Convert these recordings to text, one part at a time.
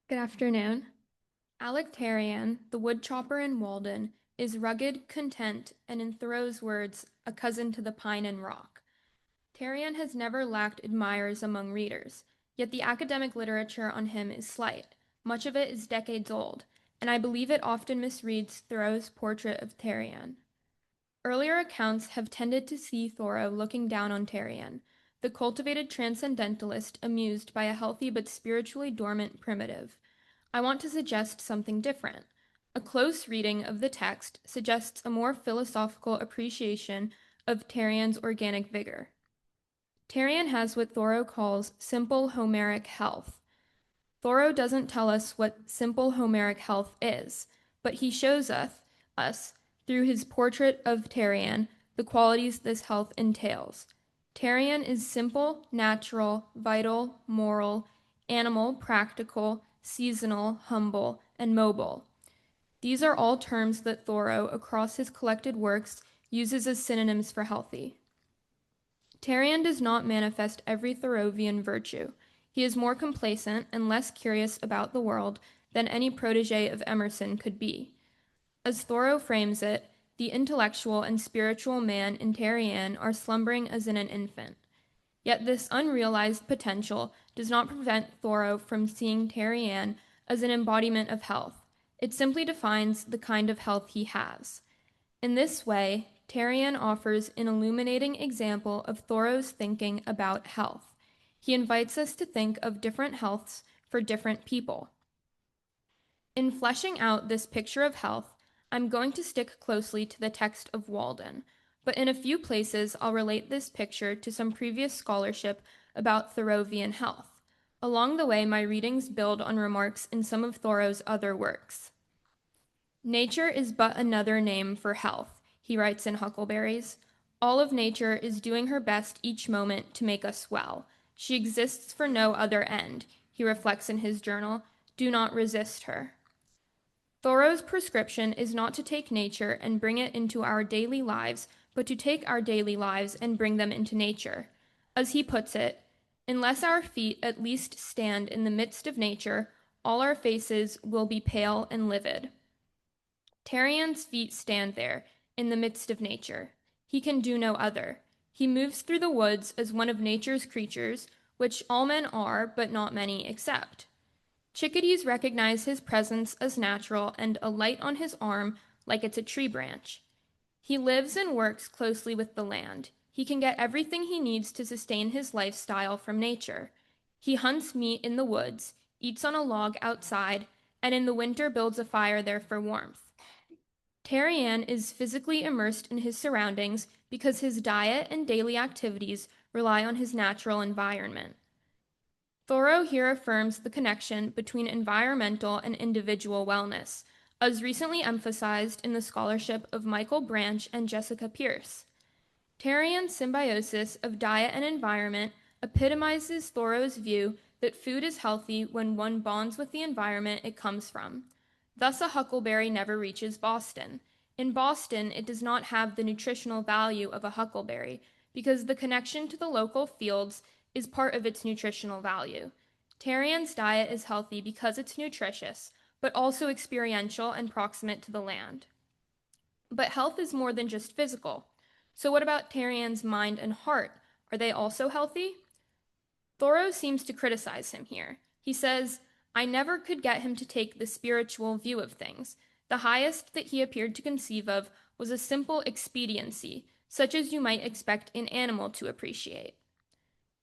Good afternoon. Therien, the woodchopper in Walden, is rugged, content, and in Thoreau's words, a cousin to the pine and rock. Therien has never lacked admirers among readers, yet the academic literature on him is slight. Much of it is decades old, and I believe it often misreads Thoreau's portrait of Therien. Earlier accounts have tended to see Thoreau looking down on Therien, the cultivated transcendentalist amused by a healthy but spiritually dormant primitive. I want to suggest something different. A close reading of the text suggests a more philosophical appreciation of Therrien's organic vigor. Therien has what Thoreau calls simple Homeric health. Thoreau doesn't tell us what simple Homeric health is, but he shows us through his portrait of Therien, the qualities this health entails. Therien is simple, natural, vital, moral, animal, practical, seasonal, humble, and mobile. These are all terms that Thoreau, across his collected works, uses as synonyms for healthy. Therien does not manifest every Thoreauvian virtue. He is more complacent and less curious about the world than any protege of Emerson could be. As Thoreau frames it, the intellectual and spiritual man in Therien are slumbering as in an infant. Yet this unrealized potential does not prevent Thoreau from seeing Therien as an embodiment of health. It simply defines the kind of health he has. In this way, Therien offers an illuminating example of Thoreau's thinking about health. He invites us to think of different healths for different people. In fleshing out this picture of health, I'm going to stick closely to the text of Walden, but in a few places I'll relate this picture to some previous scholarship about Thoreauvian health. Along the way, my readings build on remarks in some of Thoreau's other works. Nature is but another name for health, he writes in Huckleberries. All of nature is doing her best each moment to make us well. She exists for no other end, he reflects in his journal. Do not resist her. Thoreau's prescription is not to take nature and bring it into our daily lives, but to take our daily lives and bring them into nature. As he puts it, unless our feet at least stand in the midst of nature, all our faces will be pale and livid. Therrien's feet stand there, in the midst of nature. He can do no other. He moves through the woods as one of nature's creatures, which all men are, but not many accept. Chickadees recognize his presence as natural and alight on his arm like it's a tree branch. He lives and works closely with the land. He can get everything he needs to sustain his lifestyle from nature. He hunts meat in the woods, eats on a log outside, and in the winter builds a fire there for warmth. Therien is physically immersed in his surroundings because his diet and daily activities rely on his natural environment. Thoreau here affirms the connection between environmental and individual wellness, as recently emphasized in the scholarship of Michael Branch and Jessica Pierce. Therien's symbiosis of diet and environment epitomizes Thoreau's view that food is healthy when one bonds with the environment it comes from. Thus, a huckleberry never reaches Boston. In Boston, it does not have the nutritional value of a huckleberry because the connection to the local fields is part of its nutritional value. Therien's diet is healthy because it's nutritious, but also experiential and proximate to the land. But health is more than just physical. So what about Therien's mind and heart? Are they also healthy? Thoreau seems to criticize him here. He says, I never could get him to take the spiritual view of things. The highest that he appeared to conceive of was a simple expediency, such as you might expect an animal to appreciate.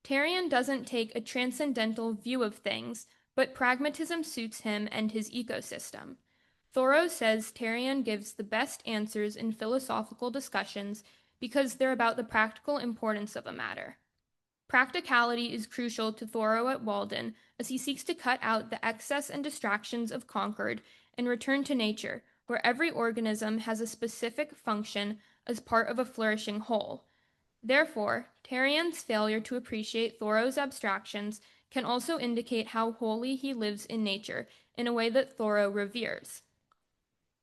Therien doesn't take a transcendental view of things, but pragmatism suits him and his ecosystem. Thoreau says Therien gives the best answers in philosophical discussions because they're about the practical importance of a matter. Practicality is crucial to Thoreau at Walden as he seeks to cut out the excess and distractions of Concord and return to nature, where every organism has a specific function as part of a flourishing whole. Therefore, Therien's failure to appreciate Thoreau's abstractions can also indicate how wholly he lives in nature in a way that Thoreau reveres.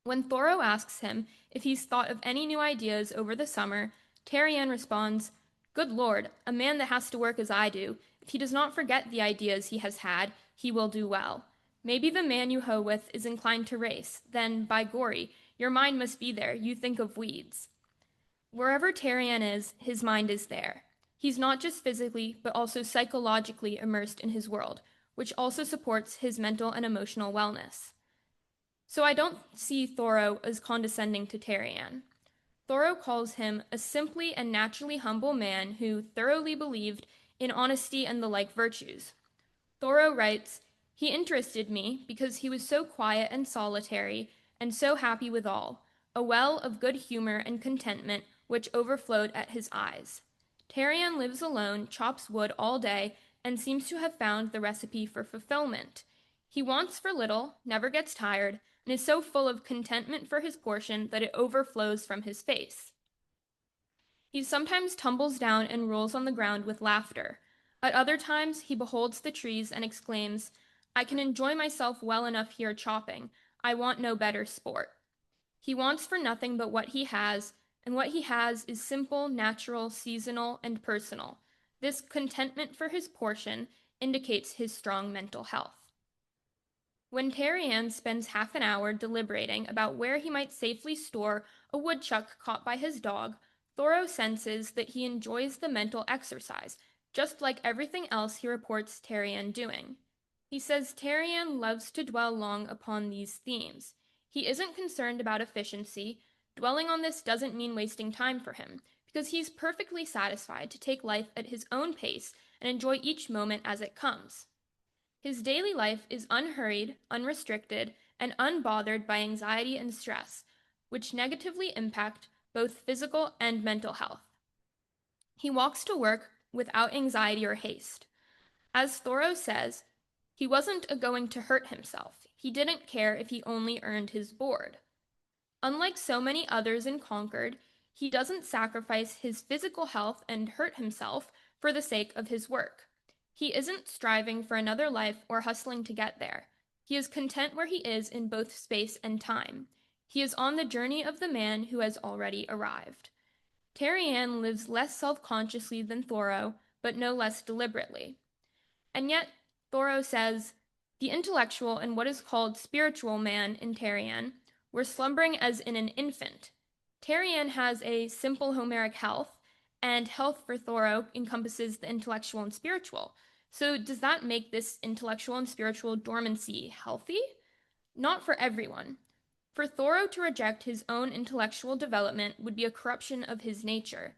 When Thoreau asks him if he's thought of any new ideas over the summer, Therien responds, Good Lord, a man that has to work as I do, if he does not forget the ideas he has had, he will do well. Maybe the man you hoe with is inclined to race, then, by gory, your mind must be there, you think of weeds. Wherever Therien is, his mind is there. He's not just physically, but also psychologically immersed in his world, which also supports his mental and emotional wellness. So I don't see Thoreau as condescending to Therien. Thoreau calls him a simply and naturally humble man who thoroughly believed in honesty and the like virtues. Thoreau writes, "He interested me because he was so quiet and solitary and so happy withal, a well of good humor and contentment which overflowed at his eyes. Therien lives alone, chops wood all day, and seems to have found the recipe for fulfillment. He wants for little, never gets tired, and is so full of contentment for his portion that it overflows from his face. He sometimes tumbles down and rolls on the ground with laughter. At other times he beholds the trees and exclaims, 'I can enjoy myself well enough here chopping. I want no better sport.' He wants for nothing but what he has, and what he has is simple, natural, seasonal, and personal. This contentment for his portion indicates his strong mental health." When Therien spends half an hour deliberating about where he might safely store a woodchuck caught by his dog, Thoreau senses that he enjoys the mental exercise, just like everything else he reports Therien doing. He says Therien loves to dwell long upon these themes. He isn't concerned about efficiency. Dwelling on this doesn't mean wasting time for him, because he's perfectly satisfied to take life at his own pace and enjoy each moment as it comes. His daily life is unhurried, unrestricted, and unbothered by anxiety and stress, which negatively impact both physical and mental health. He walks to work without anxiety or haste. As Thoreau says, he wasn't going to hurt himself. He didn't care if he only earned his board. Unlike so many others in Concord, he doesn't sacrifice his physical health and hurt himself for the sake of his work. He isn't striving for another life or hustling to get there. He is content where he is in both space and time. He is on the journey of the man who has already arrived. Therien lives less self-consciously than Thoreau, but no less deliberately. And yet, Thoreau says, "The intellectual and what is called spiritual man in Therien were slumbering as in an infant. Therien has a simple Homeric health, and health for Thoreau encompasses the intellectual and spiritual. So does that make this intellectual and spiritual dormancy healthy? Not for everyone. For Thoreau to reject his own intellectual development would be a corruption of his nature.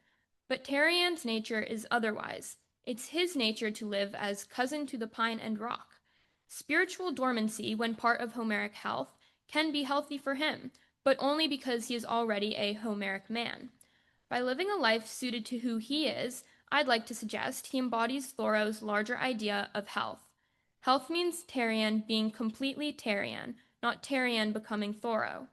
But Therien's nature is otherwise. It's his nature to live as cousin to the pine and rock. Spiritual dormancy, when part of Homeric health, can be healthy for him, but only because he is already a Homeric man. By living a life suited to who he is, I'd like to suggest he embodies Thoreau's larger idea of health. Health means Therien being completely Therien, not Therien becoming Thoreau.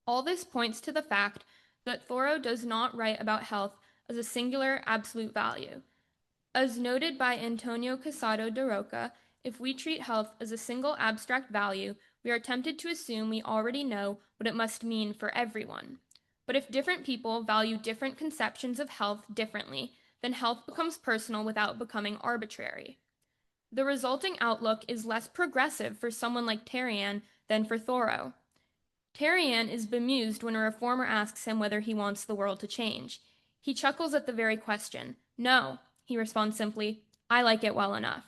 All this points to the fact that Thoreau does not write about health as a singular absolute value. As noted by Antonio Casado de Roca, if we treat health as a single abstract value, we are tempted to assume we already know what it must mean for everyone. But if different people value different conceptions of health differently, then health becomes personal without becoming arbitrary. The resulting outlook is less progressive for someone like Therien than for Thoreau. Therien is bemused when a reformer asks him whether he wants the world to change. He chuckles at the very question. "No," he responds simply, "I like it well enough."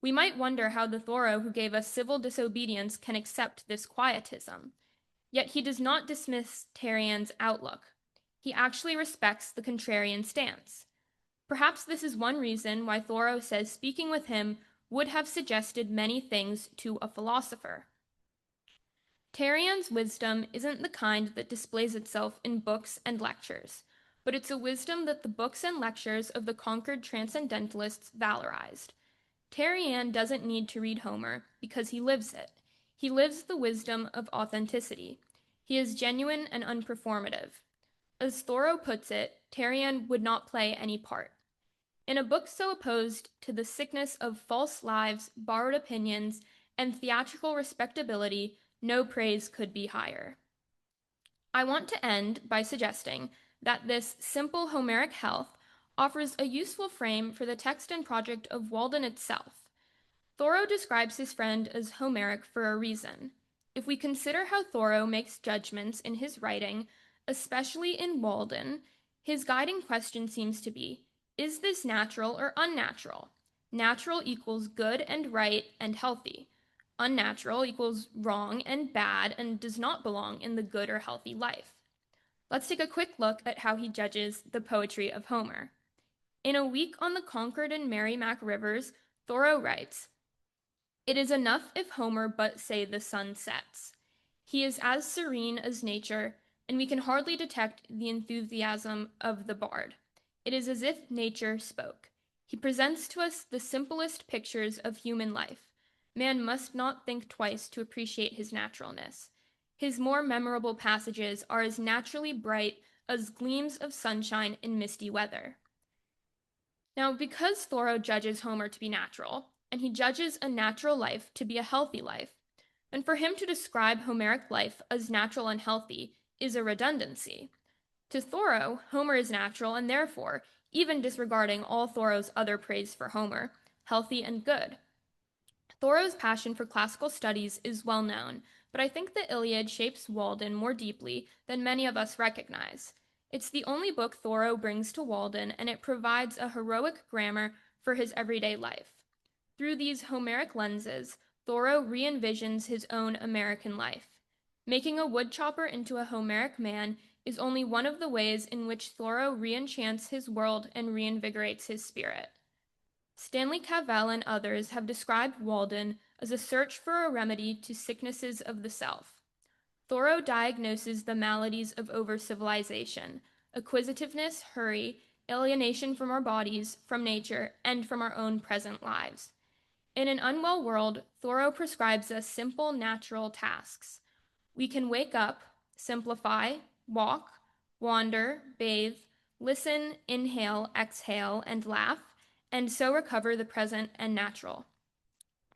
We might wonder how the Thoreau who gave us civil disobedience can accept this quietism. Yet he does not dismiss Therien's outlook. He actually respects the contrarian stance. Perhaps this is one reason why Thoreau says speaking with him would have suggested many things to a philosopher. Therien's wisdom isn't the kind that displays itself in books and lectures, but it's a wisdom that the books and lectures of the Concord transcendentalists valorized. Therien doesn't need to read Homer because he lives it. He lives the wisdom of authenticity. He is genuine and unperformative. As Thoreau puts it, Therien would not play any part. In a book so opposed to the sickness of false lives, borrowed opinions, and theatrical respectability, no praise could be higher. I want to end by suggesting that this simple Homeric health offers a useful frame for the text and project of Walden itself. Thoreau describes his friend as Homeric for a reason. If we consider how Thoreau makes judgments in his writing, especially in Walden, his guiding question seems to be, is this natural or unnatural? Natural equals good and right and healthy. Unnatural equals wrong and bad and does not belong in the good or healthy life. Let's take a quick look at how he judges the poetry of Homer. In A Week on the Concord and Merrimack Rivers, Thoreau writes, "It is enough if Homer but say the sun sets. He is as serene as nature, and we can hardly detect the enthusiasm of the bard. It is as if nature spoke. He presents to us the simplest pictures of human life. Man must not think twice to appreciate his naturalness. His more memorable passages are as naturally bright as gleams of sunshine in misty weather." Now, because Thoreau judges Homer to be natural, and he judges a natural life to be a healthy life, and for him to describe Homeric life as natural and healthy is a redundancy. To Thoreau, Homer is natural and therefore, even disregarding all Thoreau's other praise for Homer, healthy and good. Thoreau's passion for classical studies is well known, but I think the Iliad shapes Walden more deeply than many of us recognize. It's the only book Thoreau brings to Walden, and it provides a heroic grammar for his everyday life. Through these Homeric lenses, Thoreau re-envisions his own American life. Making a woodchopper into a Homeric man is only one of the ways in which Thoreau re-enchants his world and reinvigorates his spirit. Stanley Cavell and others have described Walden as a search for a remedy to sicknesses of the self. Thoreau diagnoses the maladies of over-civilization, acquisitiveness, hurry, alienation from our bodies, from nature, and from our own present lives. In an unwell world, Thoreau prescribes us simple, natural tasks. We can wake up, simplify, walk, wander, bathe, listen, inhale, exhale, and laugh, and so recover the present and natural.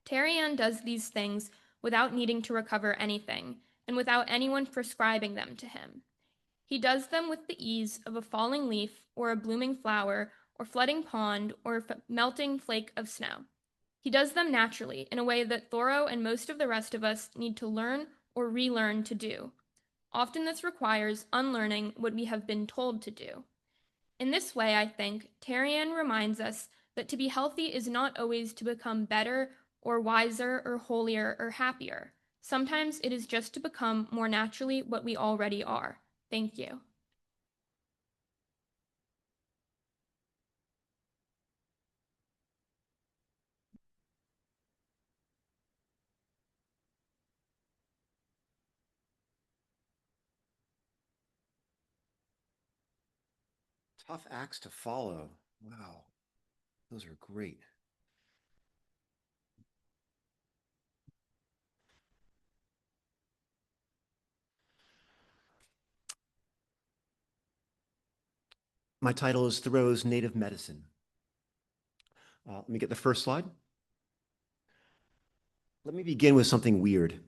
Therien does these things without needing to recover anything, and without anyone prescribing them to him. He does them with the ease of a falling leaf, or a blooming flower, or flooding pond, or melting flake of snow. He does them naturally, in a way that Thoreau and most of the rest of us need to learn or relearn to do. Often this requires unlearning what we have been told to do. In this way, I think, Therien reminds us that to be healthy is not always to become better or wiser or holier or happier. Sometimes it is just to become more naturally what we already are. Thank you. Tough acts to follow. Wow, those are great. My title is Thoreau's Native Medicine. Let me get the first slide. Let me begin with something weird.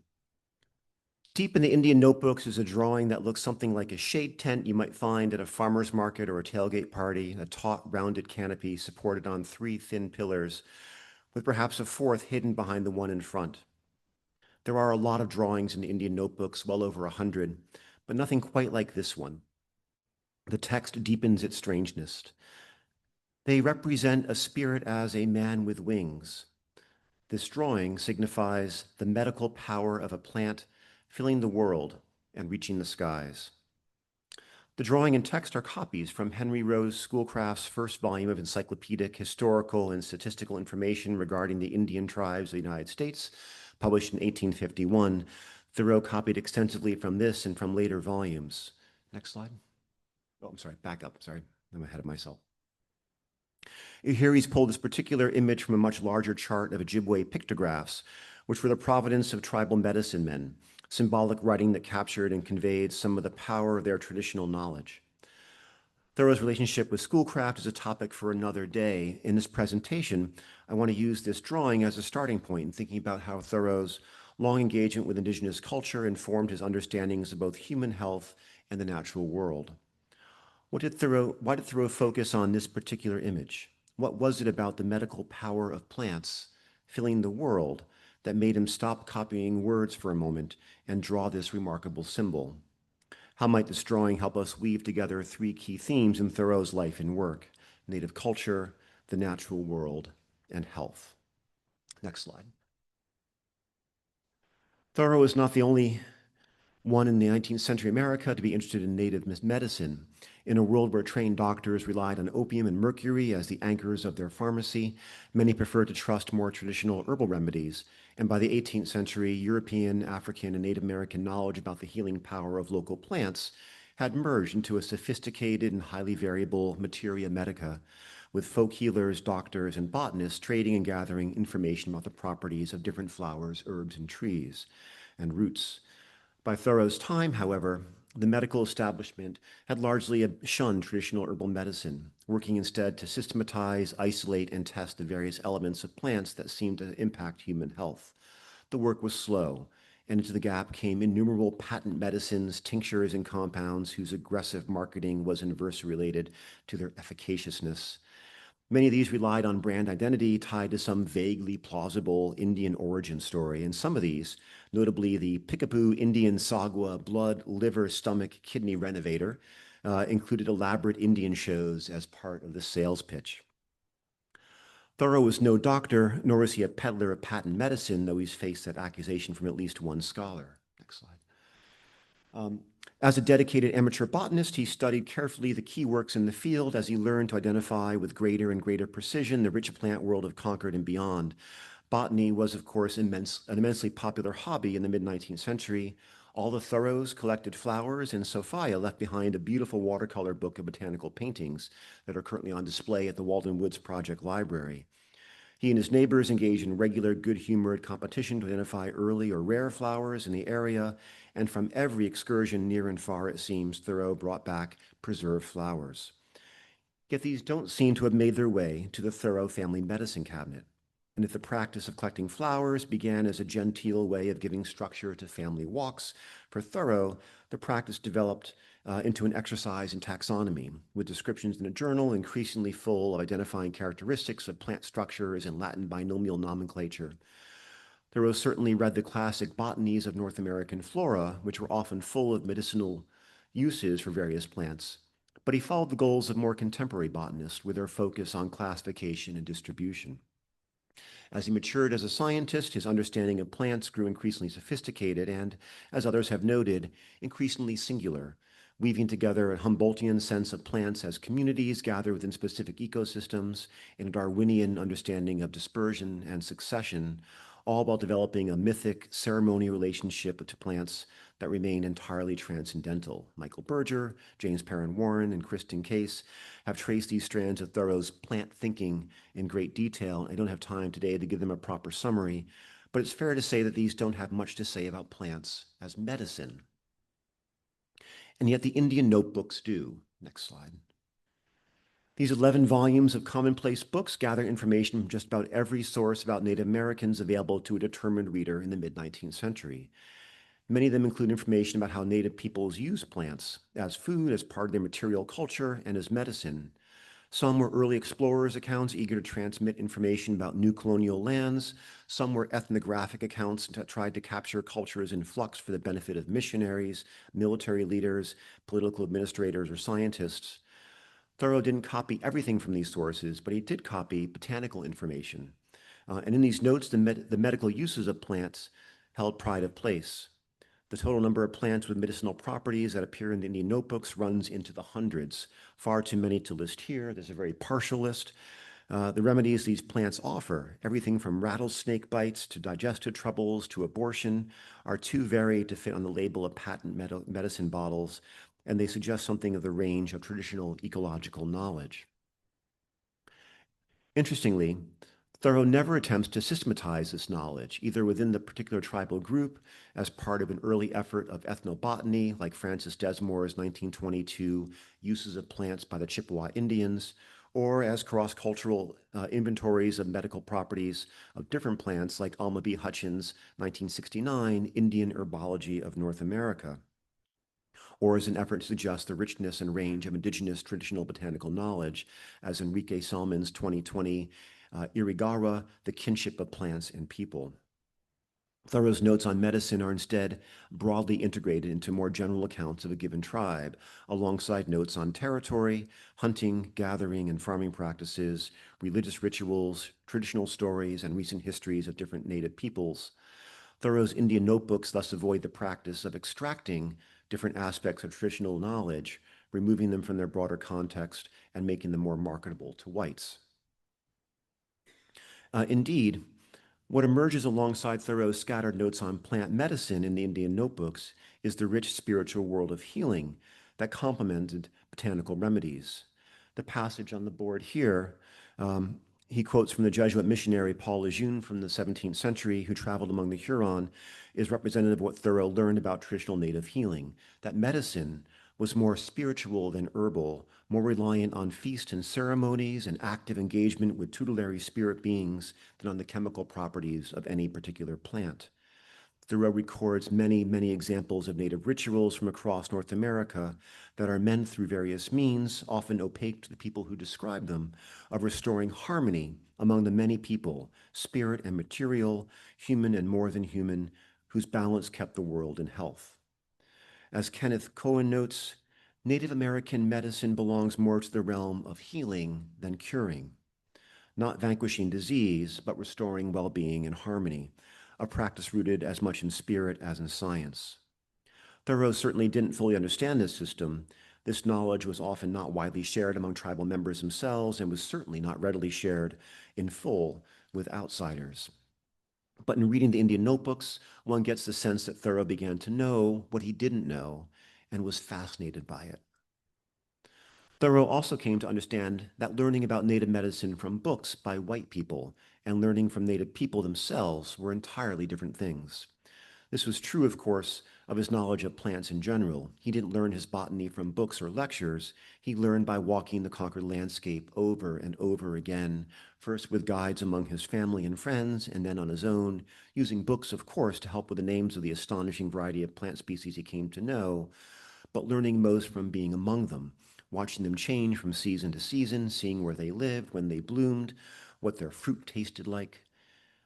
Deep in the Indian notebooks is a drawing that looks something like a shade tent you might find at a farmer's market or a tailgate party, a taut, rounded canopy supported on three thin pillars, with perhaps a fourth hidden behind the one in front. There are a lot of drawings in the Indian notebooks, well over 100, but nothing quite like this one. The text deepens its strangeness. They represent a spirit as a man with wings. This drawing signifies the medical power of a plant filling the world and reaching the skies. The drawing and text are copies from Henry Rose Schoolcraft's first volume of encyclopedic, historical, and statistical information regarding the Indian tribes of the United States, published in 1851. Thoreau copied extensively from this and from later volumes. Next slide. Oh, I'm sorry, back up, sorry, I'm ahead of myself. Here he's pulled this particular image from a much larger chart of Ojibwe pictographs, which were the providence of tribal medicine men, symbolic writing that captured and conveyed some of the power of their traditional knowledge. Thoreau's relationship with Schoolcraft is a topic for another day. In this presentation, I want to use this drawing as a starting point in thinking about how Thoreau's long engagement with indigenous culture informed his understandings of both human health and the natural world. Why did Thoreau focus on this particular image? What was it about the medical power of plants filling the world, that made him stop copying words for a moment and draw this remarkable symbol? How might this drawing help us weave together three key themes in Thoreau's life and work: native culture, the natural world, and health? Next slide. Thoreau is not the only one in the 19th century America to be interested in native medicine. In a world where trained doctors relied on opium and mercury as the anchors of their pharmacy, many preferred to trust more traditional herbal remedies. And by the 18th century, European, African, and Native American knowledge about the healing power of local plants had merged into a sophisticated and highly variable materia medica, with folk healers, doctors, and botanists trading and gathering information about the properties of different flowers, herbs, and trees and roots. By Thoreau's time, however, the medical establishment had largely shunned traditional herbal medicine, working instead to systematize, isolate, and test the various elements of plants that seemed to impact human health. The work was slow, and into the gap came innumerable patent medicines, tinctures, and compounds whose aggressive marketing was inversely related to their efficaciousness. Many of these relied on brand identity tied to some vaguely plausible Indian origin story, and some of these, notably the Pickapoo Indian Sagwa blood, liver, stomach, kidney renovator, included elaborate Indian shows as part of the sales pitch. Thoreau was no doctor, nor was he a peddler of patent medicine, though he's faced that accusation from at least one scholar. Next slide. As a dedicated amateur botanist, he studied carefully the key works in the field as he learned to identify with greater and greater precision the rich plant world of Concord and beyond. Botany was, of course, an immensely popular hobby in the mid-19th century. All the Thoreaus collected flowers, and Sophia left behind a beautiful watercolor book of botanical paintings that are currently on display at the Walden Woods Project Library. He and his neighbors engaged in regular, good-humored competition to identify early or rare flowers in the area, and from every excursion near and far, it seems, Thoreau brought back preserved flowers. Yet these don't seem to have made their way to the Thoreau family medicine cabinet. And if the practice of collecting flowers began as a genteel way of giving structure to family walks, for Thoreau, the practice developed into an exercise in taxonomy, with descriptions in a journal increasingly full of identifying characteristics of plant structures and Latin binomial nomenclature. Thoreau certainly read the classic botanies of North American flora, which were often full of medicinal uses for various plants, but he followed the goals of more contemporary botanists with their focus on classification and distribution. As he matured as a scientist, his understanding of plants grew increasingly sophisticated and, as others have noted, increasingly singular, weaving together a Humboldtian sense of plants as communities gathered within specific ecosystems and a Darwinian understanding of dispersion and succession, all while developing a mythic ceremony relationship to plants that remain entirely transcendental. Michael Berger, James Perrin Warren, and Kristen Case have traced these strands of Thoreau's plant thinking in great detail. I don't have time today to give them a proper summary, but it's fair to say that these don't have much to say about plants as medicine. And yet the Indian notebooks do. Next slide. These 11 volumes of commonplace books gather information from just about every source about Native Americans available to a determined reader in the mid-19th century. Many of them include information about how Native peoples use plants as food, as part of their material culture, and as medicine. Some were early explorers' accounts eager to transmit information about new colonial lands. Some were ethnographic accounts that tried to capture cultures in flux for the benefit of missionaries, military leaders, political administrators, or scientists. Thoreau didn't copy everything from these sources, but he did copy botanical information. And in these notes, the medical uses of plants held pride of place. The total number of plants with medicinal properties that appear in the Indian notebooks runs into the hundreds, far too many to list here. There's a very partial list. The remedies these plants offer, everything from rattlesnake bites to digestive troubles to abortion, are too varied to fit on the label of patent medicine bottles, and they suggest something of the range of traditional ecological knowledge. Interestingly, Thoreau never attempts to systematize this knowledge, either within the particular tribal group as part of an early effort of ethnobotany, like Francis Desmore's 1922 Uses of Plants by the Chippewa Indians, or as cross-cultural inventories of medical properties of different plants, like Alma B. Hutchins' 1969 Indian Herbology of North America, or as an effort to suggest the richness and range of indigenous traditional botanical knowledge, as Enrique Salmon's 2020 Irigara, the kinship of plants and people. Thoreau's notes on medicine are instead broadly integrated into more general accounts of a given tribe, alongside notes on territory, hunting, gathering, and farming practices, religious rituals, traditional stories, and recent histories of different native peoples. Thoreau's Indian notebooks thus avoid the practice of extracting different aspects of traditional knowledge, removing them from their broader context and making them more marketable to whites. Indeed, what emerges alongside Thoreau's scattered notes on plant medicine in the Indian notebooks is the rich spiritual world of healing that complemented botanical remedies. The passage on the board here, he quotes from the Jesuit missionary Paul Lejeune from the 17th century, who traveled among the Huron, is representative of what Thoreau learned about traditional native healing, that medicine was more spiritual than herbal, more reliant on feast and ceremonies and active engagement with tutelary spirit beings than on the chemical properties of any particular plant. Thoreau records many, many examples of native rituals from across North America that are meant through various means, often opaque to the people who describe them, of restoring harmony among the many people, spirit and material, human and more than human, whose balance kept the world in health. As Kenneth Cohen notes, Native American medicine belongs more to the realm of healing than curing, not vanquishing disease, but restoring well-being and harmony, a practice rooted as much in spirit as in science. Thoreau certainly didn't fully understand this system. This knowledge was often not widely shared among tribal members themselves and was certainly not readily shared in full with outsiders. But in reading the Indian notebooks, one gets the sense that Thoreau began to know what he didn't know and was fascinated by it. Thoreau also came to understand that learning about native medicine from books by white people and learning from native people themselves were entirely different things. This was true, of course, of his knowledge of plants in general. He didn't learn his botany from books or lectures. He learned by walking the conquered landscape over and over again, first with guides among his family and friends, and then on his own, using books, of course, to help with the names of the astonishing variety of plant species he came to know, but learning most from being among them, watching them change from season to season, seeing where they lived, when they bloomed, what their fruit tasted like.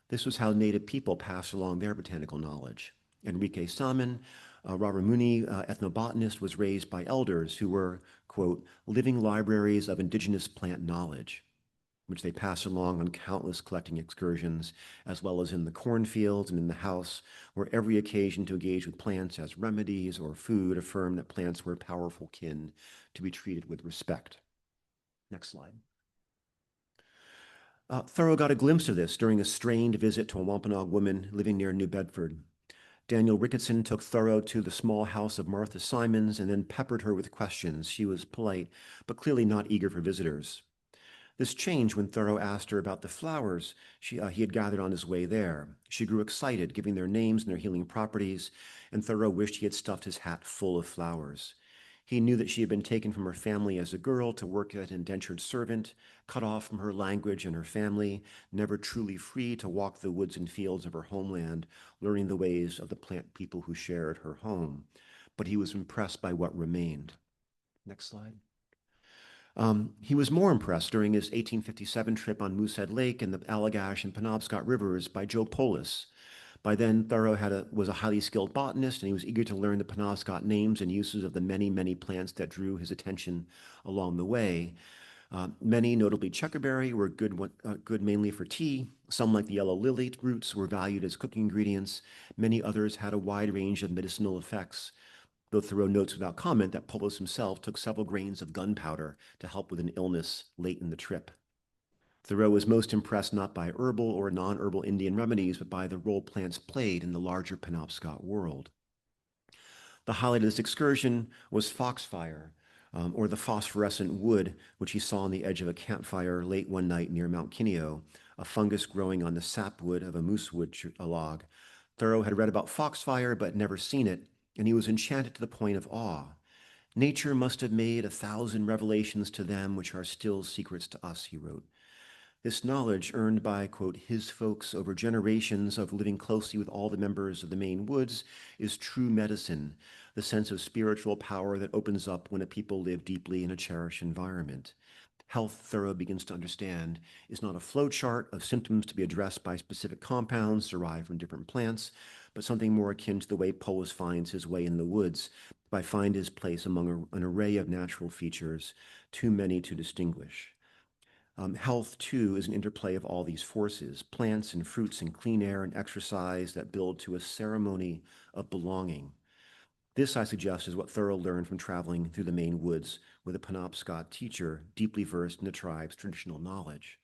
This was how native people passed along their botanical knowledge. Enrique Salmon, Robert Mooney, ethnobotanist, was raised by elders who were, quote, living libraries of indigenous plant knowledge, which they passed along on countless collecting excursions, as well as in the cornfields and in the house, where every occasion to engage with plants as remedies or food affirmed that plants were powerful kin to be treated with respect. Next slide. Thoreau got a glimpse of this during a strained visit to a Wampanoag woman living near New Bedford. Daniel Ricketson took Thoreau to the small house of Martha Simons and then peppered her with questions. She was polite, but clearly not eager for visitors. This changed when Thoreau asked her about the flowers he had gathered on his way there. She grew excited, giving their names and their healing properties, and Thoreau wished he had stuffed his hat full of flowers. He knew that she had been taken from her family as a girl to work as an indentured servant, cut off from her language and her family, never truly free to walk the woods and fields of her homeland, learning the ways of the plant people who shared her home. But he was impressed by what remained. Next slide. He was more impressed during his 1857 trip on Moosehead Lake and the Allagash and Penobscot rivers by Joe Polis. By then, Thoreau was a highly skilled botanist, and he was eager to learn the Penobscot names and uses of the many, many plants that drew his attention along the way. Many, notably checkerberry, were good mainly for tea. Some, like the yellow lily roots, were valued as cooking ingredients. Many others had a wide range of medicinal effects, though Thoreau notes without comment that Polis himself took several grains of gunpowder to help with an illness late in the trip. Thoreau was most impressed not by herbal or non-herbal Indian remedies, but by the role plants played in the larger Penobscot world. The highlight of this excursion was foxfire, or the phosphorescent wood, which he saw on the edge of a campfire late one night near Mount Kineo, a fungus growing on the sapwood of a moosewood log. Thoreau had read about foxfire, but never seen it, and he was enchanted to the point of awe. Nature must have made 1,000 revelations to them which are still secrets to us, he wrote. This knowledge, earned by, quote, his folks over generations of living closely with all the members of the Maine woods, is true medicine, the sense of spiritual power that opens up when a people live deeply in a cherished environment. Health, Thoreau begins to understand, is not a flowchart of symptoms to be addressed by specific compounds derived from different plants, but something more akin to the way Polis finds his way in the woods by find his place among an array of natural features, too many to distinguish. Health, too, is an interplay of all these forces, plants and fruits and clean air and exercise that build to a ceremony of belonging. This, I suggest, is what Thoreau learned from traveling through the Maine woods with a Penobscot teacher deeply versed in the tribe's traditional knowledge.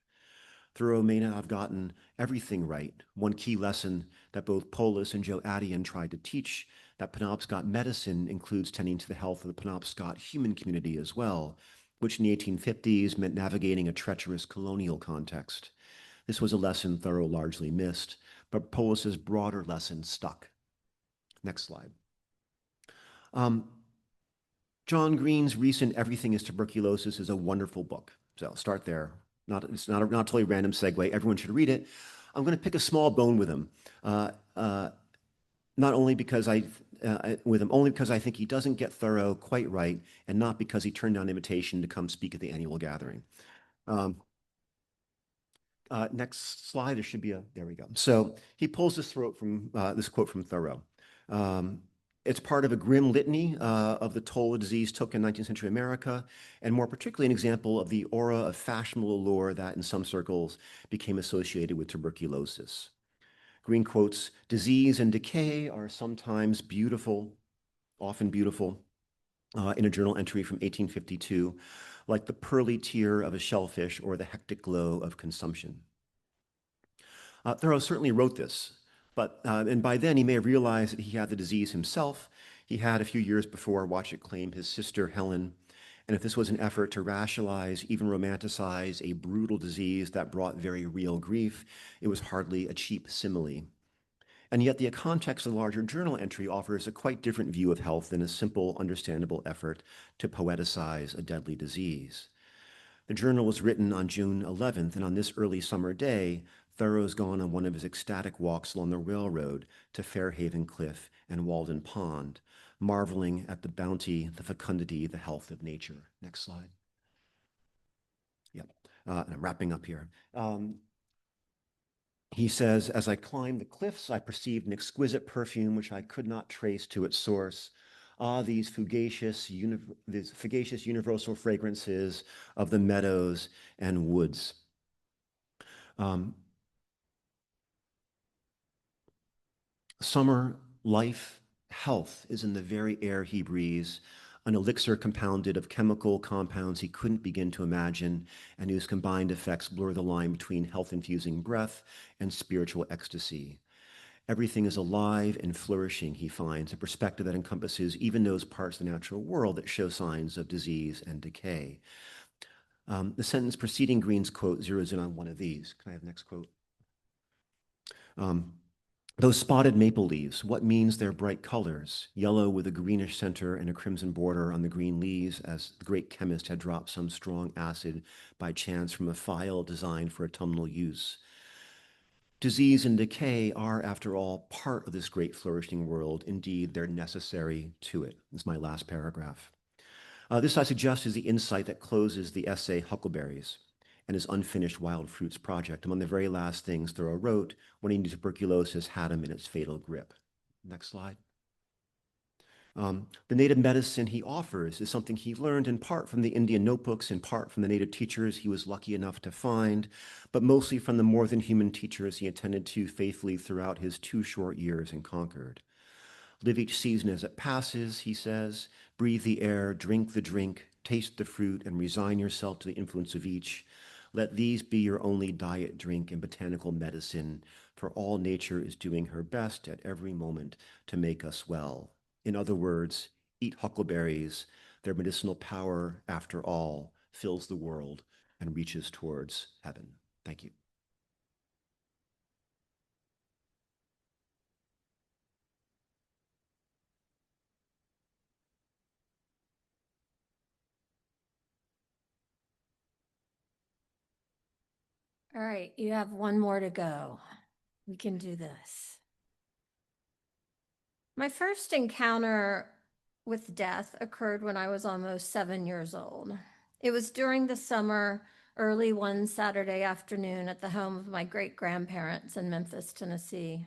Thoreau may not have gotten everything right. One key lesson that both Polis and Joe Addian tried to teach, that Penobscot medicine includes tending to the health of the Penobscot human community as well, which in the 1850s meant navigating a treacherous colonial context. This was a lesson Thoreau largely missed, but Polis's broader lesson stuck. Next slide. John Green's recent Everything is Tuberculosis is a wonderful book. So I'll start there. It's not a totally random segue. Everyone should read it. I'm going to pick a small bone with him. Not only because only because I think he doesn't get Thoreau quite right, and not because he turned down invitation to come speak at the annual gathering. Next slide. There should be there we go. So he pulls this quote from Thoreau. It's part of a grim litany of the toll the disease took in 19th century America, and more particularly an example of the aura of fashionable allure that in some circles became associated with tuberculosis. Green quotes, "Disease and decay are sometimes beautiful, often beautiful," in a journal entry from 1852, like the pearly tear of a shellfish or the hectic glow of consumption. Thoreau certainly wrote this, and by then he may have realized that he had the disease himself. He had a few years before watched it claim his sister Helen, and if this was an effort to rationalize, even romanticize a brutal disease that brought very real grief, it was hardly a cheap simile. And yet the context of the larger journal entry offers a quite different view of health than a simple, understandable effort to poeticize a deadly disease. The journal was written on June 11th, and on this early summer day, Thoreau's gone on one of his ecstatic walks along the railroad to Fairhaven Cliff and Walden Pond, marveling at the bounty, the fecundity, the health of nature. Next slide. Yep, and I'm wrapping up here. He says, "As I climbed the cliffs, I perceived an exquisite perfume which I could not trace to its source. Ah, these fugacious universal fragrances of the meadows and woods." Summer life, health is in the very air he breathes, an elixir compounded of chemical compounds he couldn't begin to imagine, and whose combined effects blur the line between health-infusing breath and spiritual ecstasy. Everything is alive and flourishing, he finds, a perspective that encompasses even those parts of the natural world that show signs of disease and decay. The sentence preceding Green's quote zeroes in on one of these. Can I have the next quote? "Those spotted maple leaves, what means their bright colors, yellow with a greenish center and a crimson border on the green leaves, as the great chemist had dropped some strong acid by chance from a phial designed for autumnal use. Disease and decay are, after all, part of this great flourishing world. Indeed, they're necessary to it." This is my last paragraph. This, I suggest, is the insight that closes the essay Huckleberries and his unfinished wild fruits project, among the very last things Thoreau wrote when he knew tuberculosis had him in its fatal grip. Next slide. The native medicine he offers is something he learned in part from the Indian notebooks, in part from the native teachers he was lucky enough to find, but mostly from the more than human teachers he attended to faithfully throughout his 2 short years in Concord. "Live each season as it passes," he says. "Breathe the air, drink the drink, taste the fruit, and resign yourself to the influence of each. Let these be your only diet, drink, and botanical medicine, for all nature is doing her best at every moment to make us well. In other words, eat huckleberries. Their medicinal power, after all, fills the world and reaches towards heaven." Thank you. All right, you have one more to go. We can do this. My first encounter with death occurred when I was almost 7 years old. It was during the summer, early one Saturday afternoon at the home of my great-grandparents in Memphis, Tennessee.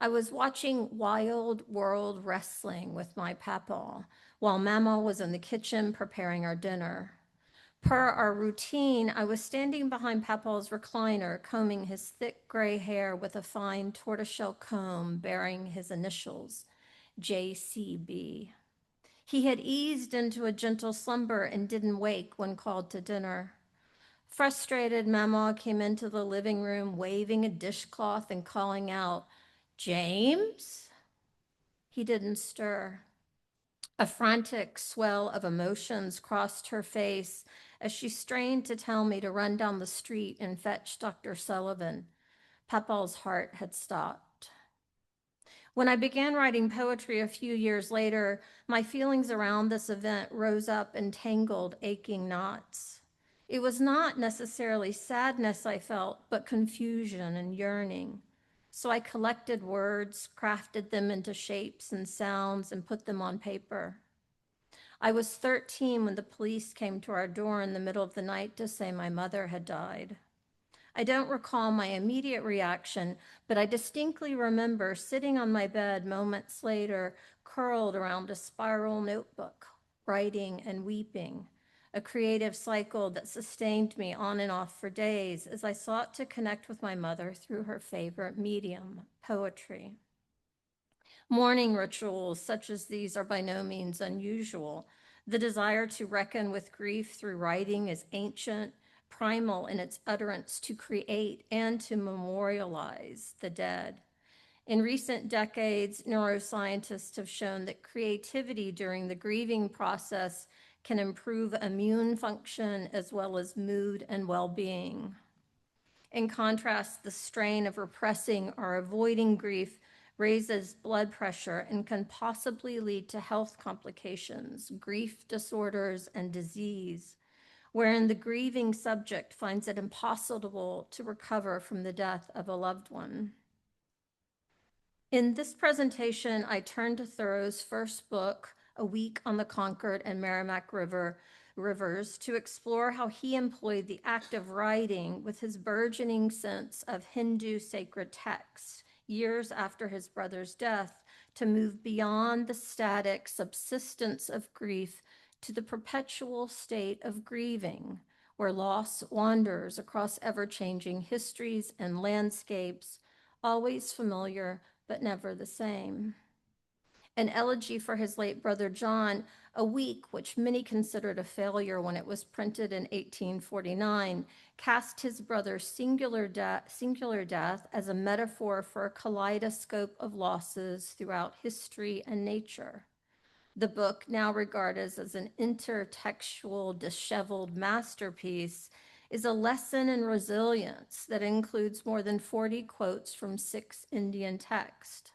I was watching Wild World Wrestling with my papa while Mama was in the kitchen preparing our dinner. Per our routine, I was standing behind Papa's recliner, combing his thick gray hair with a fine tortoiseshell comb bearing his initials, JCB. He had eased into a gentle slumber and didn't wake when called to dinner. Frustrated, Mama came into the living room waving a dishcloth and calling out, "James?" He didn't stir. A frantic swell of emotions crossed her face as she strained to tell me to run down the street and fetch Dr. Sullivan. Papa's heart had stopped. When I began writing poetry a few years later, my feelings around this event rose up in tangled, aching knots. It was not necessarily sadness I felt, but confusion and yearning. So I collected words, crafted them into shapes and sounds, and put them on paper. I was 13 when the police came to our door in the middle of the night to say my mother had died. I don't recall my immediate reaction, but I distinctly remember sitting on my bed moments later, curled around a spiral notebook, writing and weeping, a creative cycle that sustained me on and off for days as I sought to connect with my mother through her favorite medium, poetry. Mourning rituals such as these are by no means unusual. The desire to reckon with grief through writing is ancient, primal in its utterance to create and to memorialize the dead. In recent decades, neuroscientists have shown that creativity during the grieving process can improve immune function as well as mood and well-being. In contrast, the strain of repressing or avoiding grief raises blood pressure and can possibly lead to health complications, grief disorders, and disease, wherein the grieving subject finds it impossible to recover from the death of a loved one. In this presentation, I turn to Thoreau's first book, A Week on the Concord and Merrimack Rivers, to explore how he employed the act of writing with his burgeoning sense of Hindu sacred texts years after his brother's death to move beyond the static subsistence of grief to the perpetual state of grieving, where loss wanders across ever-changing histories and landscapes, always familiar but never the same. An elegy for his late brother John, A Week, which many considered a failure when it was printed in 1849, cast his brother's singular death as a metaphor for a kaleidoscope of losses throughout history and nature. The book, now regarded as an intertextual, disheveled masterpiece, is a lesson in resilience that includes more than 40 quotes from 6 Indian texts.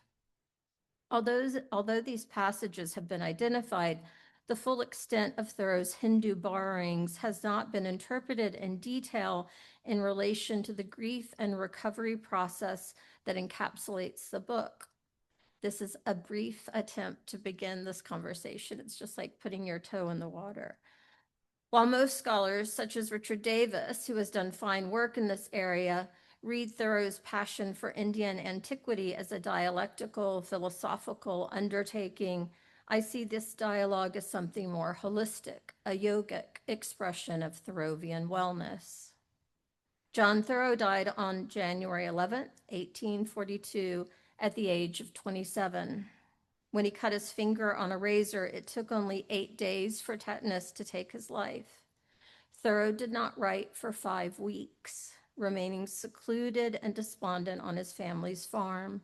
Although these passages have been identified, the full extent of Thoreau's Hindu borrowings has not been interpreted in detail in relation to the grief and recovery process that encapsulates the book. This is a brief attempt to begin this conversation. It's just like putting your toe in the water. While most scholars, such as Richard Davis, who has done fine work in this area, read Thoreau's passion for Indian antiquity as a dialectical, philosophical undertaking, I see this dialogue as something more holistic, a yogic expression of Thoreauvian wellness. John Thoreau died on January 11, 1842, at the age of 27. When he cut his finger on a razor, it took only 8 days for tetanus to take his life. Thoreau did not write for 5 weeks, remaining secluded and despondent on his family's farm.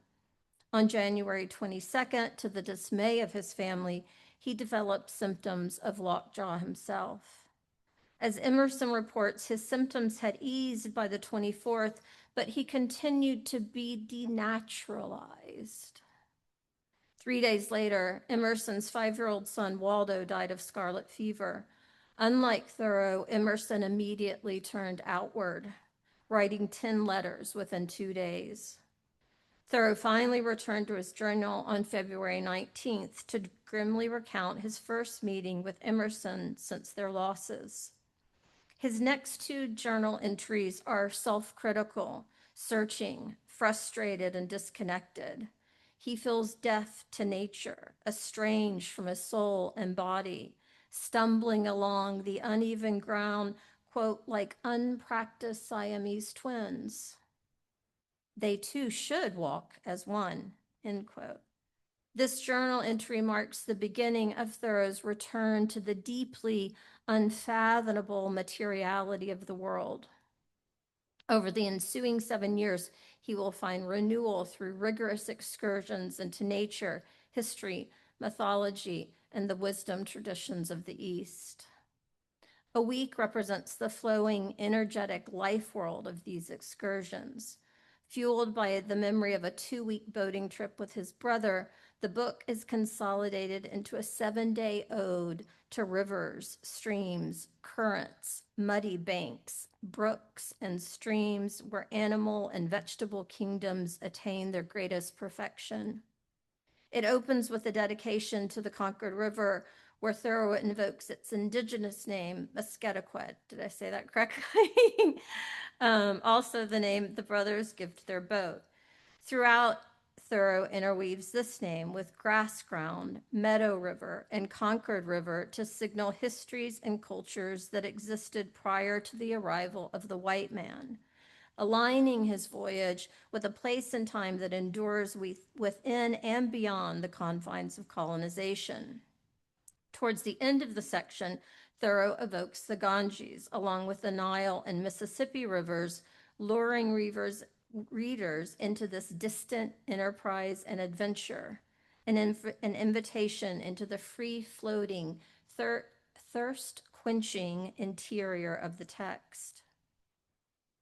On January 22nd, to the dismay of his family, he developed symptoms of lockjaw himself. As Emerson reports, his symptoms had eased by the 24th, but he continued to be denaturalized. 3 days later, Emerson's 5-year-old son, Waldo, died of scarlet fever. Unlike Thoreau, Emerson immediately turned outward, writing 10 letters within 2 days. Thoreau finally returned to his journal on February 19th to grimly recount his first meeting with Emerson since their losses. His next two journal entries are self-critical, searching, frustrated, and disconnected. He feels deaf to nature, estranged from his soul and body, stumbling along the uneven ground, quote, like unpracticed Siamese twins. They too should walk as one, end quote. This journal entry marks the beginning of Thoreau's return to the deeply unfathomable materiality of the world. Over the ensuing 7 years, he will find renewal through rigorous excursions into nature, history, mythology, and the wisdom traditions of the East. A week represents the flowing, energetic life world of these excursions. Fueled by the memory of a 2-week boating trip with his brother, the book is consolidated into a 7-day ode to rivers, streams, currents, muddy banks, brooks, and streams where animal and vegetable kingdoms attain their greatest perfection. It opens with a dedication to the Concord River, where Thoreau invokes its indigenous name, Musquetaquid. Did I say that correctly? Also the name the brothers give to their boat. Throughout, Thoreau interweaves this name with Grass Ground, Meadow River, and Concord River to signal histories and cultures that existed prior to the arrival of the white man, aligning his voyage with a place and time that endures within and beyond the confines of colonization. Towards the end of the section, Thoreau evokes the Ganges, along with the Nile and Mississippi rivers, luring readers into this distant enterprise and adventure, an invitation into the free-floating, thirst-quenching interior of the text.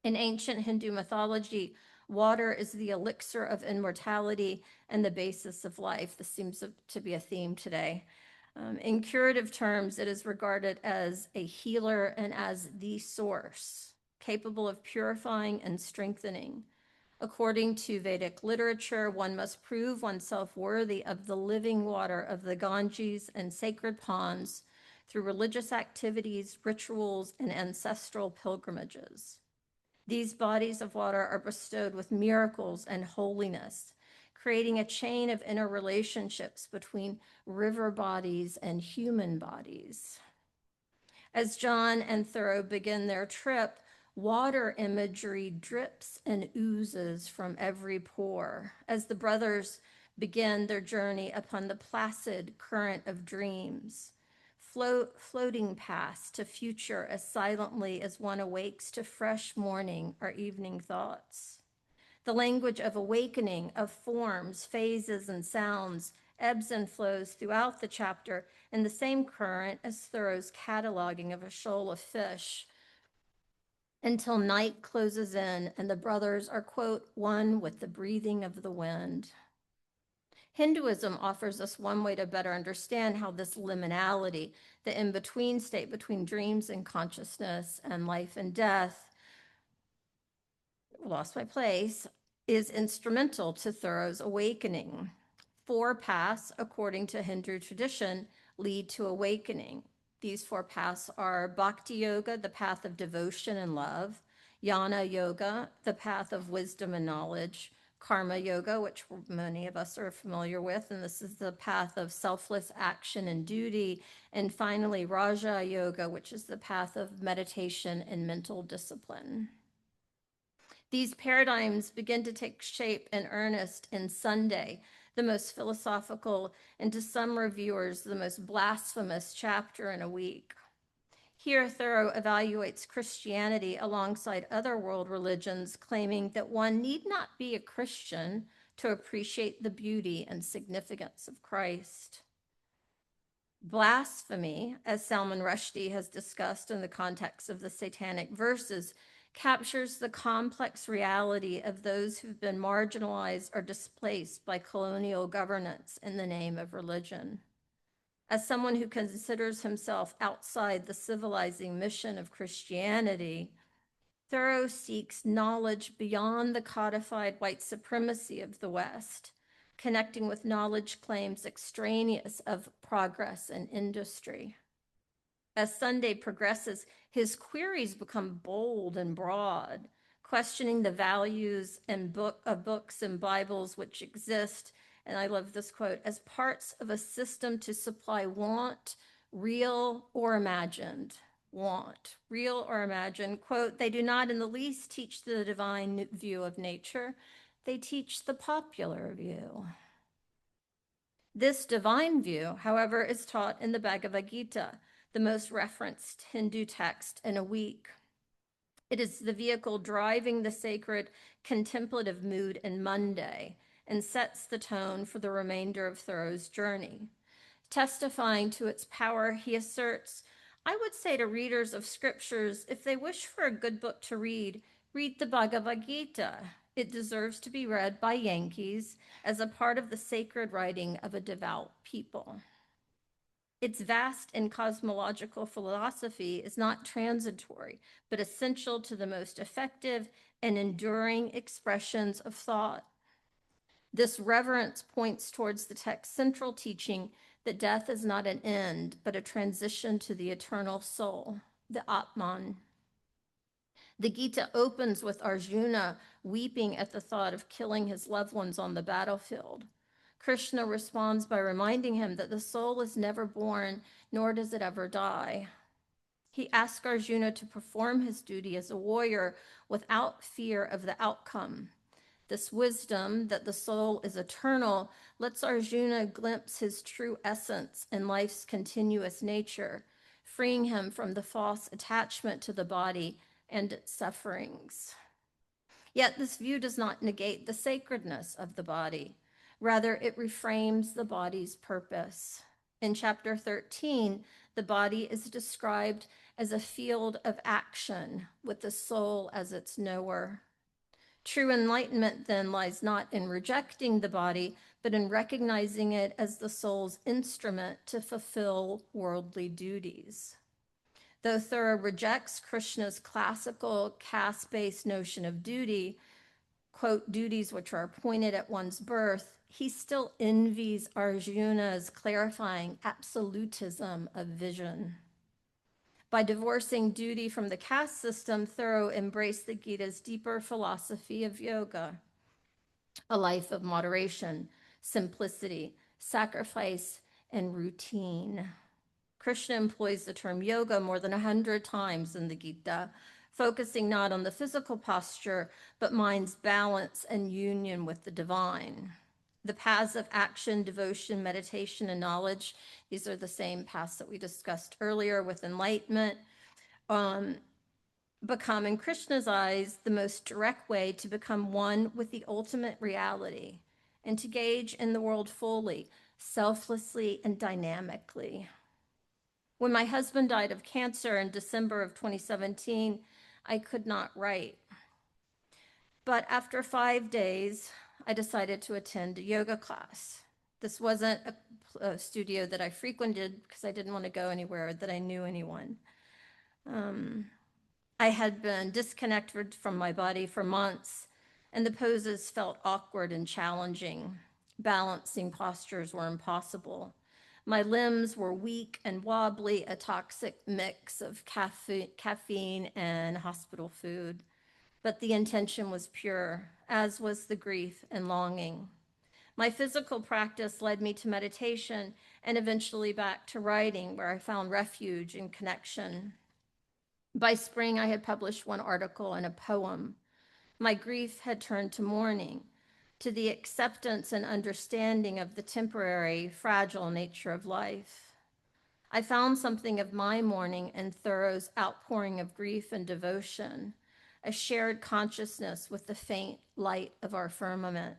In ancient Hindu mythology, water is the elixir of immortality and the basis of life. This seems to be a theme today. In curative terms, it is regarded as a healer and as the source, capable of purifying and strengthening. According to Vedic literature, one must prove oneself worthy of the living water of the Ganges and sacred ponds through religious activities, rituals, and ancestral pilgrimages. These bodies of water are bestowed with miracles and holiness, creating a chain of interrelationships between river bodies and human bodies. As John and Thoreau begin their trip, water imagery drips and oozes from every pore as the brothers begin their journey upon the placid current of dreams, floating past to future as silently as one awakes to fresh morning or evening thoughts. The language of awakening, of forms, phases, and sounds ebbs and flows throughout the chapter in the same current as Thoreau's cataloging of a shoal of fish, until night closes in and the brothers are, quote, one with the breathing of the wind. Hinduism offers us one way to better understand how this liminality, the in-between state between dreams and consciousness and life and death, lost my place, is instrumental to Thoreau's awakening. 4 paths, according to Hindu tradition, lead to awakening. These 4 paths are Bhakti Yoga, the path of devotion and love, Jnana Yoga, the path of wisdom and knowledge, Karma Yoga, which many of us are familiar with, and this is the path of selfless action and duty, and finally Raja Yoga, which is the path of meditation and mental discipline. These paradigms begin to take shape in earnest in Sunday, the most philosophical, and to some reviewers, the most blasphemous chapter in a week. Here, Thoreau evaluates Christianity alongside other world religions, claiming that one need not be a Christian to appreciate the beauty and significance of Christ. Blasphemy, as Salman Rushdie has discussed in the context of the Satanic Verses, captures the complex reality of those who've been marginalized or displaced by colonial governance in the name of religion. As someone who considers himself outside the civilizing mission of Christianity, Thoreau seeks knowledge beyond the codified white supremacy of the West, connecting with knowledge claims extraneous of progress and industry. As Sunday progresses, his queries become bold and broad, questioning the values of books and Bibles which exist, and I love this quote, as parts of a system to supply want, real or imagined. Want, real or imagined. Quote, they do not in the least teach the divine view of nature. They teach the popular view. This divine view, however, is taught in the Bhagavad Gita, the most referenced Hindu text in a week. It is the vehicle driving the sacred contemplative mood in Monday and sets the tone for the remainder of Thoreau's journey. Testifying to its power, he asserts, I would say to readers of scriptures, if they wish for a good book to read the Bhagavad Gita. It deserves to be read by Yankees as a part of the sacred writing of a devout people. Its vast and cosmological philosophy is not transitory, but essential to the most effective and enduring expressions of thought. This reverence points towards the text's central teaching that death is not an end, but a transition to the eternal soul, the Atman. The Gita opens with Arjuna weeping at the thought of killing his loved ones on the battlefield. Krishna responds by reminding him that the soul is never born, nor does it ever die. He asks Arjuna to perform his duty as a warrior without fear of the outcome. This wisdom that the soul is eternal lets Arjuna glimpse his true essence in life's continuous nature, freeing him from the false attachment to the body and its sufferings. Yet this view does not negate the sacredness of the body. Rather, it reframes the body's purpose. In chapter 13, the body is described as a field of action with the soul as its knower. True enlightenment then lies not in rejecting the body, but in recognizing it as the soul's instrument to fulfill worldly duties. Though Thoreau rejects Krishna's classical caste-based notion of duty, quote, duties which are appointed at one's birth, he still envies Arjuna's clarifying absolutism of vision. By divorcing duty from the caste system, Thoreau embraced the Gita's deeper philosophy of yoga, a life of moderation, simplicity, sacrifice, and routine. Krishna employs the term yoga more than 100 times in the Gita, focusing not on the physical posture, but mind's balance and union with the divine. The paths of action, devotion, meditation, and knowledge, these are the same paths that we discussed earlier with enlightenment, become, in Krishna's eyes, the most direct way to become one with the ultimate reality and to gauge in the world fully, selflessly, and dynamically. When my husband died of cancer in December of 2017, I could not write. But after 5 days, I decided to attend a yoga class. This wasn't a studio that I frequented because I didn't want to go anywhere that I knew anyone. I had been disconnected from my body for months, and the poses felt awkward and challenging. Balancing postures were impossible. My limbs were weak and wobbly, a toxic mix of caffeine and hospital food. But the intention was pure, as was the grief and longing. My physical practice led me to meditation and eventually back to writing, where I found refuge and connection. By spring, I had published one article and a poem. My grief had turned to mourning, to the acceptance and understanding of the temporary, fragile nature of life. I found something of my mourning in Thoreau's outpouring of grief and devotion, a shared consciousness with the faint light of our firmament.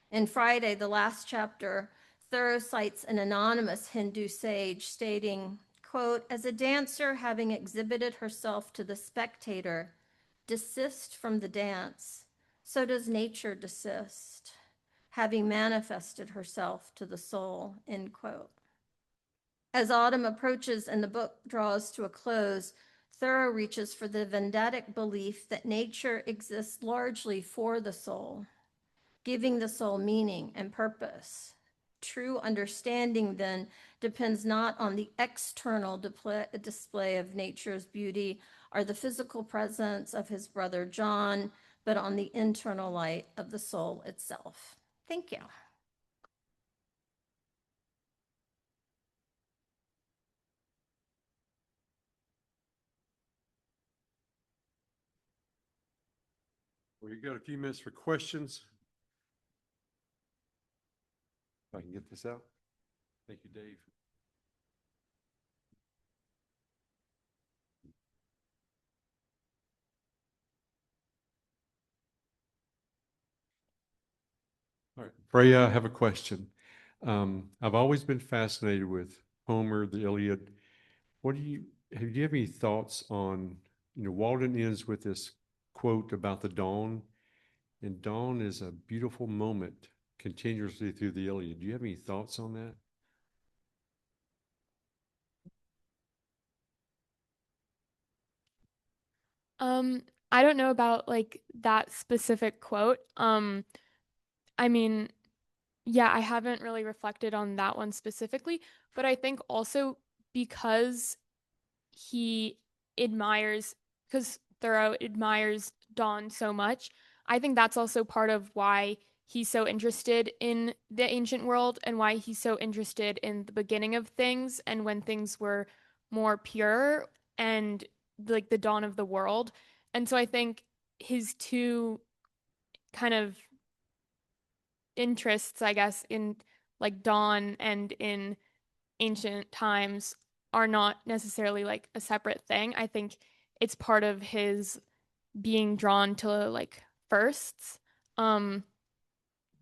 In Friday, the last chapter, Thoreau cites an anonymous Hindu sage stating, quote, as a dancer having exhibited herself to the spectator, desist from the dance, so does nature desist, having manifested herself to the soul, end quote. As autumn approaches and the book draws to a close, Thoreau reaches for the Vedantic belief that nature exists largely for the soul, giving the soul meaning and purpose. true understanding then depends not on the external display of nature's beauty or the physical presence of his brother John, but on the internal light of the soul itself. Thank you. We've got a few minutes for questions. If I can get this out. Thank you, Dave. All right, Freya, I have a question. I've always been fascinated with Homer, the Iliad. Do you have any thoughts on, Walden ends with this quote about the dawn, and dawn is a beautiful moment continuously through the Iliad. Do you have any thoughts on that? I don't know about like that specific quote. I mean, yeah, I haven't really reflected on that one specifically, but I think also because he admires, because Thoreau admires Dawn so much, I think that's also part of why he's so interested in the ancient world and why he's so interested in the beginning of things and when things were more pure and like the dawn of the world. And so I think his two kind of interests, I guess, in like dawn and in ancient times are not necessarily like a separate thing. I think it's part of his being drawn to like firsts. Um,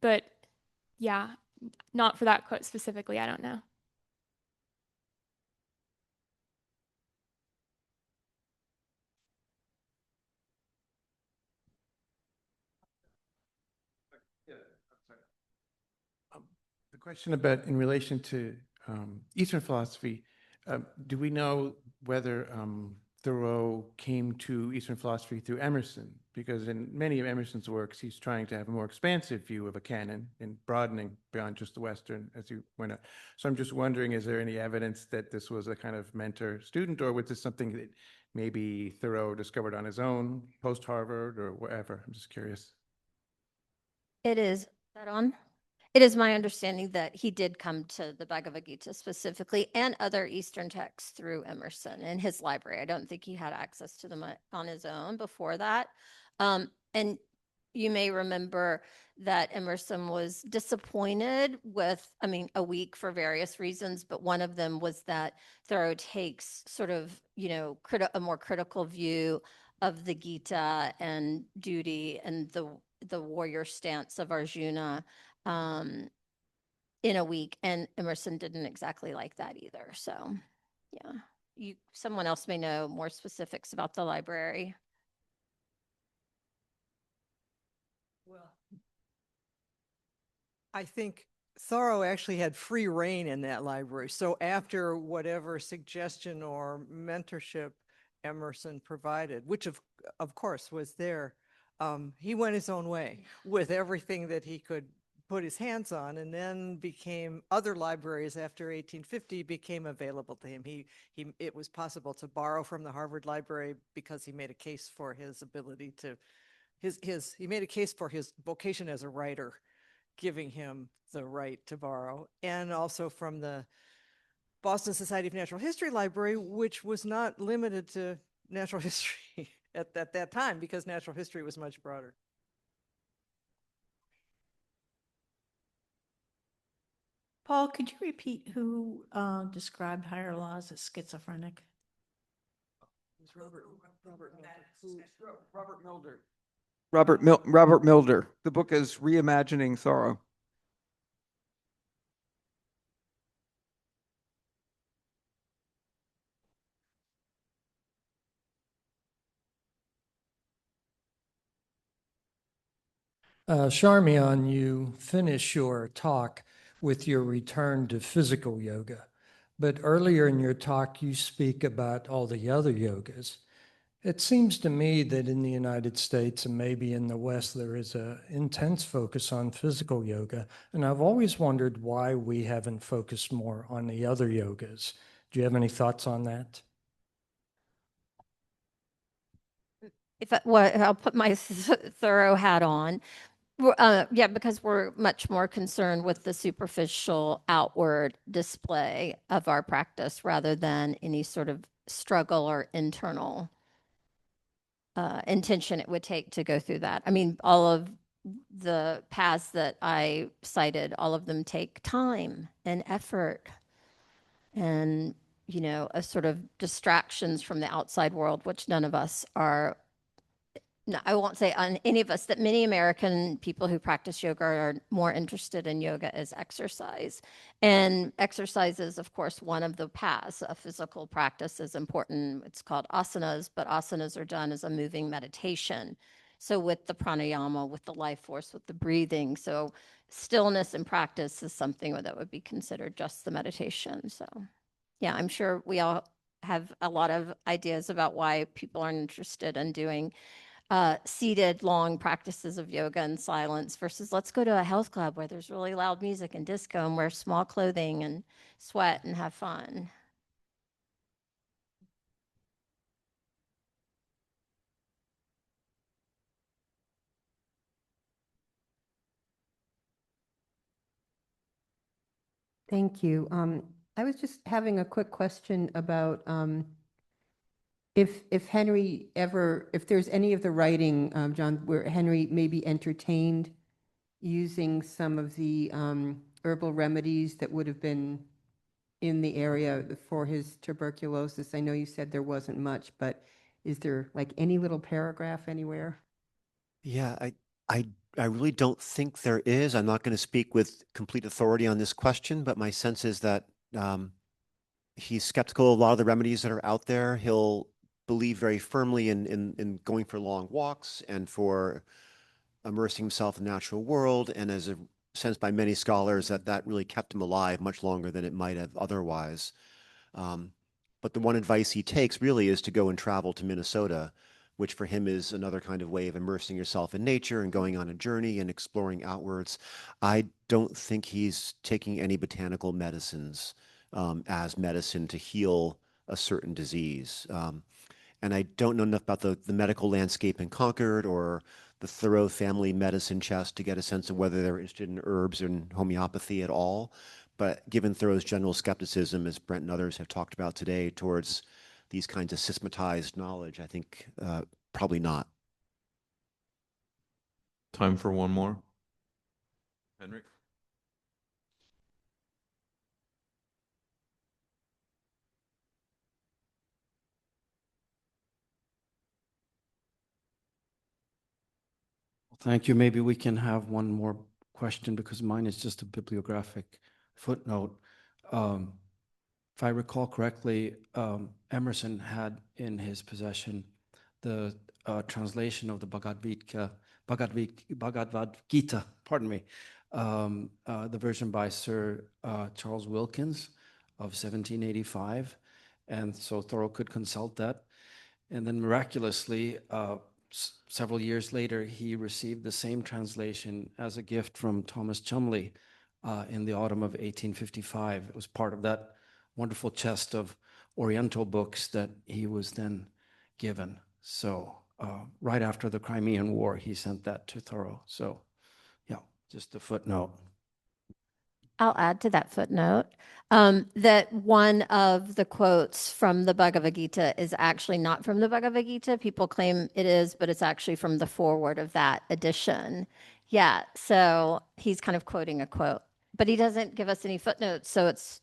but yeah, not for that quote specifically, I don't know. The question about in relation to Eastern philosophy, do we know whether Thoreau came to Eastern philosophy through Emerson? Because in many of Emerson's works, he's trying to have a more expansive view of a canon and broadening beyond just the Western as you went up. So I'm just wondering, is there any evidence that this was a kind of mentor-student, or was this something that maybe Thoreau discovered on his own, post-Harvard or wherever? I'm just curious. It is that on? It is my understanding that he did come to the Bhagavad Gita specifically and other Eastern texts through Emerson in his library. I don't think he had access to them on his own before that. And you may remember that Emerson was disappointed with, a week for various reasons, but one of them was that Thoreau takes sort of, a more critical view of the Gita and duty and the warrior stance of Arjuna in a week, and Emerson didn't exactly like that either. So yeah, someone else may know more specifics about the library. Well, I think Thoreau actually had free reign in that library. So after whatever suggestion or mentorship Emerson provided, which of course was there, he went his own way with everything that he could put his hands on, and then other libraries after 1850 became available to him. It was possible to borrow from the Harvard Library because he made a case for his ability to, he made a case for his vocation as a writer, giving him the right to borrow, and also from the Boston Society of Natural History Library, which was not limited to natural history at that time because natural history was much broader. Paul, could you repeat who described higher laws as schizophrenic? Robert Milder. Robert Milder. The book is Reimagining Thoreau. Charmion, you finish your talk with your return to physical yoga. But earlier in your talk, you speak about all the other yogas. It seems to me that in the United States and maybe in the West, there is an intense focus on physical yoga. And I've always wondered why we haven't focused more on the other yogas. Do you have any thoughts on that? Well, I'll put my Thoreau hat on. Yeah, because we're much more concerned with the superficial outward display of our practice rather than any sort of struggle or internal intention it would take to go through that. I mean, all of the paths that I cited, all of them take time and effort and, a sort of distractions from the outside world, which none of us are. No, I won't say on any of us, that many American people who practice yoga are more interested in yoga as exercise. And exercise is, of course, one of the paths. A physical practice is important. It's called asanas, but asanas are done as a moving meditation. So with the pranayama, with the life force, with the breathing. So stillness in practice is something that would be considered just the meditation. So yeah, I'm sure we all have a lot of ideas about why people aren't interested in doing seated long practices of yoga and silence versus let's go to a health club where there's really loud music and disco and wear small clothing and sweat and have fun. Thank you. I was just having a quick question about if Henry ever, if there's any of the writing, John, where Henry maybe entertained using some of the herbal remedies that would have been in the area for his tuberculosis. I know you said there wasn't much, but is there like any little paragraph anywhere? Yeah, I really don't think there is. I'm not going to speak with complete authority on this question, but my sense is that he's skeptical of a lot of the remedies that are out there. He'll believe very firmly in going for long walks and for immersing himself in the natural world, and as a sense by many scholars that really kept him alive much longer than it might have otherwise. But the one advice he takes really is to go and travel to Minnesota, which for him is another kind of way of immersing yourself in nature and going on a journey and exploring outwards. I don't think he's taking any botanical medicines as medicine to heal a certain disease. And I don't know enough about the medical landscape in Concord or the Thoreau family medicine chest to get a sense of whether they're interested in herbs and homeopathy at all. But given Thoreau's general skepticism, as Brent and others have talked about today, towards these kinds of systematized knowledge, I think probably not. Time for one more. Henrik? Thank you. Maybe we can have one more question because mine is just a bibliographic footnote. If I recall correctly, Emerson had in his possession the translation of the Bhagavad Gita, pardon me, the version by Sir Charles Wilkins of 1785. And so Thoreau could consult that. And then miraculously, several years later, he received the same translation as a gift from Thomas Chumley in the autumn of 1855. It was part of that wonderful chest of Oriental books that he was then given. So right after the Crimean War, he sent that to Thoreau. So yeah, just a footnote. I'll add to that footnote that one of the quotes from the Bhagavad Gita is actually not from the Bhagavad Gita. People claim it is, but it's actually from the foreword of that edition. Yeah, so he's kind of quoting a quote, but he doesn't give us any footnotes. So it's,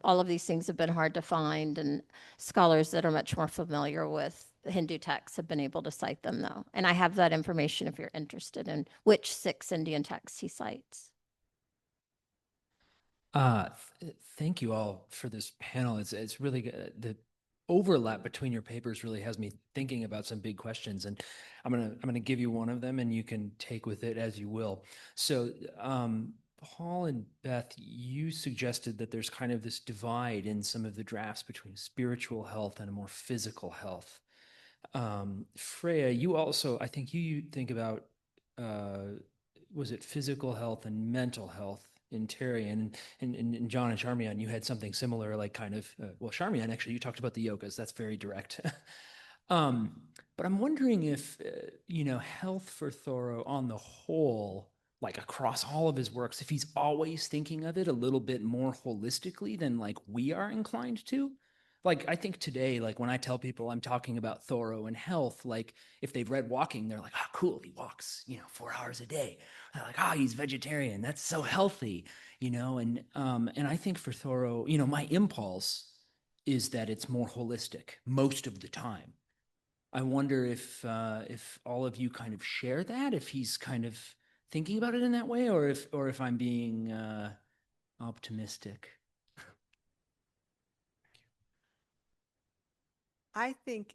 all of these things have been hard to find, and scholars that are much more familiar with Hindu texts have been able to cite them, though. And I have that information if you're interested in which 6 Indian texts he cites. Thank you all for this panel. It's really good. The overlap between your papers really has me thinking about some big questions, and I'm gonna give you one of them, and you can take with it as you will. So, Paul and Beth, you suggested that there's kind of this divide in some of the drafts between spiritual health and a more physical health. Freya, you also, I think you think about, was it physical health and mental health in Therien, and John and Charmion, you had something similar, like kind of, well, Charmion, actually, you talked about the yogas. That's very direct. But I'm wondering if, health for Thoreau on the whole, like across all of his works, if he's always thinking of it a little bit more holistically than like we are inclined to. Like, I think today, like when I tell people I'm talking about Thoreau and health, like if they've read Walking, they're like, oh, cool, he walks, 4 hours a day. They're like, oh, he's vegetarian. That's so healthy, and I think for Thoreau, my impulse is that it's more holistic most of the time. I wonder if all of you kind of share that, if he's kind of thinking about it in that way, or if I'm being optimistic. I think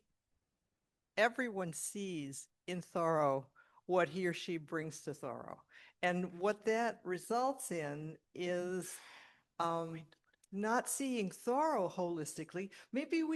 everyone sees in Thoreau what he or she brings to Thoreau. And what that results in is not seeing Thoreau holistically. Maybe we